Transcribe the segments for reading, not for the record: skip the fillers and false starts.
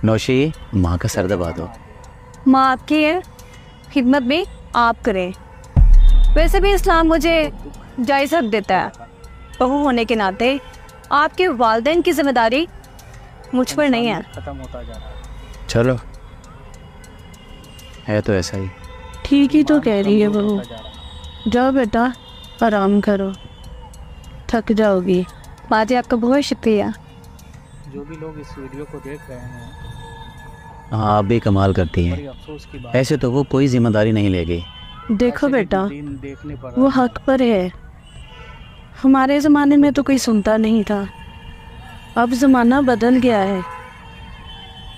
नौशी, माँ का सर दबा दो। माँ आपकी है, खिदमत भी आप करें। वैसे भी इस्लाम मुझे जायज़ हक देता है। बहू होने के नाते आपके वालिदैन की जिम्मेदारी मुझ पर नहीं है। चलो, है तो ऐसा ही। ठीक ही तो कह रही है बहू। जाओ बेटा, आराम करो, थक जाओगी। माँ जी, आपका बहुत शुक्रिया। जो भी लोग इस वीडियो को देख रहे हैं, हाँ, आप भी कमाल करती हैं। ऐसे तो वो कोई जिम्मेदारी नहीं लेगी। देखो बेटा, वो हक पर है। हमारे ज़माने में तो कोई सुनता नहीं था, अब ज़माना बदल गया है।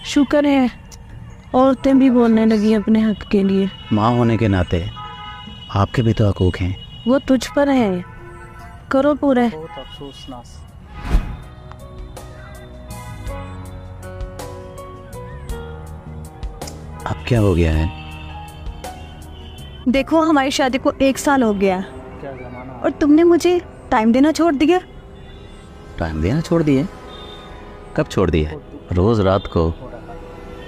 शुक्र है औरतें भी बोलने लगी अपने हक के लिए। माँ होने के नाते आपके भी तो हकूक़ हैं। वो तुझ पर है, करो पूरे। बहुत अफसोसनाक। अब क्या हो गया है? देखो, हमारी शादी को 1 साल हो गया क्या ज़माना और तुमने मुझे टाइम देना छोड़ दिया। टाइम देना छोड़ दिए? कब छोड़ दिए? रोज़ रात को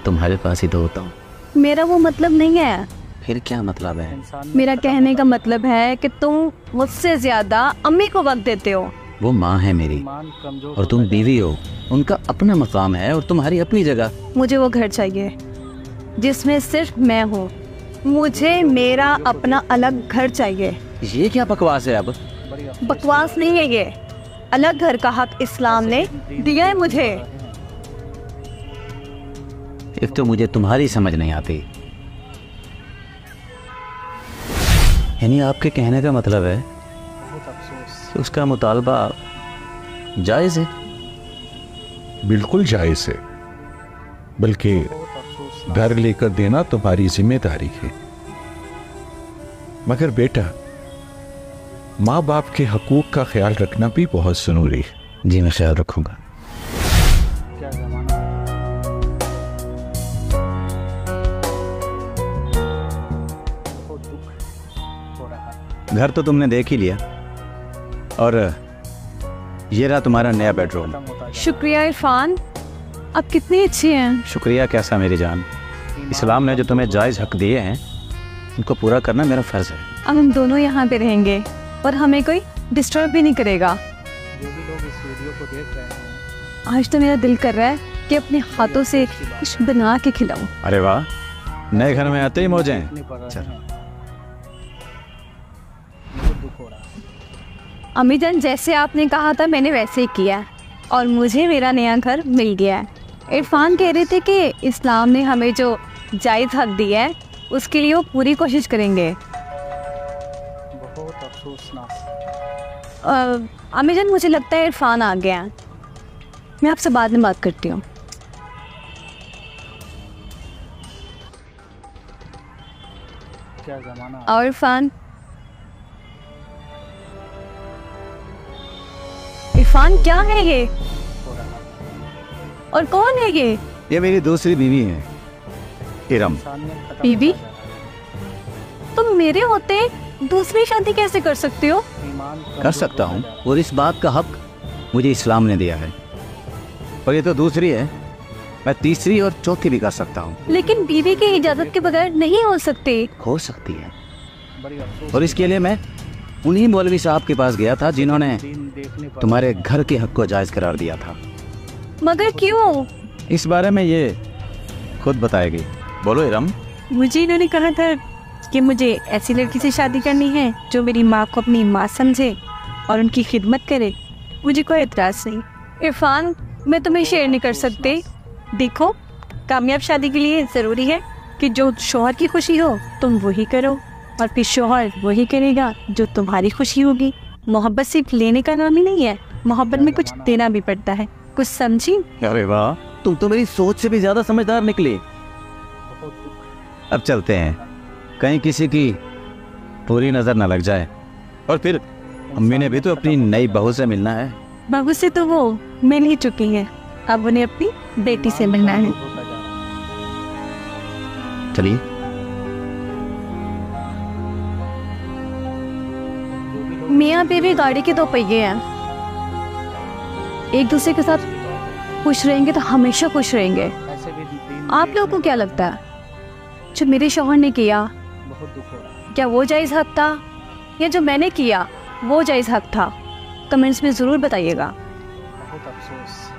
तुम्हारे पास ही तो होता हूँ। मेरा वो मतलब नहीं है। फिर क्या मतलब है? मेरा कहने का मतलब है कि तुम मुझसे ज्यादा अम्मी को वक्त देते हो। वो माँ है मेरी और तुम बीवी हो। उनका अपना मकाम है और तुम्हारी अपनी जगह। मुझे वो घर चाहिए जिसमें सिर्फ मैं हूँ। मुझे मेरा अपना अलग घर चाहिए। ये क्या बकवास है? अब बकवास नहीं है ये, अलग घर का हक इस्लाम ने दिया है मुझे। एक तो मुझे तुम्हारी समझ नहीं आती। यानी आपके कहने का मतलब है कि उसका मुतालबा जायज़ है? बिल्कुल जायज़ है, बल्कि घर लेकर देना तुम्हारी जिम्मेदारी है। मगर बेटा, माँ बाप के हकूक़ का ख्याल रखना भी बहुत ज़रूरी है। जी, मैं ख्याल रखूँगा। क्या ज़माना है। बहुत दुख हो रहा है। घर तो तुमने देख ही लिया और ये रहा तुम्हारा नया बेडरूम। शुक्रिया इरफान, आप कितनी अच्छी हैं। शुक्रिया कैसा मेरी जान। इस्लाम ने जो तुम्हें जायज़ हक दिए हैं उनको पूरा करना मेरा फ़र्ज़ है। अब हम दोनों यहाँ पे रहेंगे और हमें कोई डिस्टर्ब भी नहीं करेगा। जो भी लोग इस वीडियो को देख रहे हैं, आज तो मेरा दिल कर रहा है कि अपने हाथों से कुछ बना के खिलाऊं। अरे वाह, नए घर में आते ही मौजें। चल, बहुत दुख हो रहा है। अम्मी जान, जैसे आपने कहा था मैंने वैसे ही किया और मुझे मेरा नया घर मिल गया है। इरफान कह रहे थे कि इस्लाम ने हमें जो जायज़ हक दिया है उसके लिए वो पूरी कोशिश करेंगे। बहुत अफसोसनाक। अम्मी जान, मुझे लगता है इरफान आ गया है। मैं आपसे बाद में बात करती हूँ। क्या ज़माना है। और इरफान, इरफान क्या है ये? हो रहा है। और कौन है ये? ये मेरी दूसरी बीवी है, इरम। इंसानियत खत्म बीबी? होता जा रहा है। तुम मेरे होते दूसरी शादी कैसे कर सकते हो? ईमान कर कमज़ोर सकता होता हूँ जा रहा है। और इस बात का हक मुझे इस्लाम ने दिया है। और ये तो दूसरी है, मैं तीसरी और चौथी भी कर सकता हूँ। लेकिन बीवी की इजाजत के बगैर नहीं हो सकते। हो सकती है, बड़ी अफसोस। और इसके लिए मैं उन्हीं मौलवी साहब के पास गया था जिन्होंने दिन देखने पर तुम्हारे घर के हक को जायज़ करार दिया था। मगर क्यों? इस बारे में ये खुद बताएगी। बोलो इरम। मुझे इन्होंने कहा था कि मुझे ऐसी लड़की से शादी करनी है जो मेरी माँ को अपनी माँ समझे और उनकी खिदमत करे। मुझे कोई एतराज़ नहीं। इरफान, मैं तुम्हें शेयर नहीं कर सकती। देखो, कामयाब शादी के लिए ज़रूरी है कि जो शौहर की खुशी हो तुम वही करो और फिर शौहर वही करेगा जो तुम्हारी खुशी होगी। मोहब्बत सिर्फ लेने का नाम ही नहीं है, मोहब्बत में कुछ देना भी पड़ता है। कुछ समझी? अरे वाह, तुम तो मेरी सोच से भी ज़्यादा समझदार निकली। बहुत दुख। अब चलते हैं, कहीं किसी की पूरी नज़र न लग जाए। और फिर अम्मी ने भी तो अपनी नई बहू से मिलना है। बहू से तो वो मिल ही चुकी हैं, अब उन्हें अपनी बेटी से मिलना है। होता जा रहा है। चलिए। मियाँ बीवी गाड़ी के 2 पहिए हैं। एक दूसरे के साथ खुश रहेंगे तो हमेशा खुश रहेंगे। ऐसे भी आप लोगों को क्या लगता है जो मेरे शौहर ने किया बहुत दुख हो रहा है। क्या वो जायज़ हक था या जो मैंने किया वो जायज़ हक था? कमेंट्स में ज़रूर बताइएगा। बहुत अफसोस।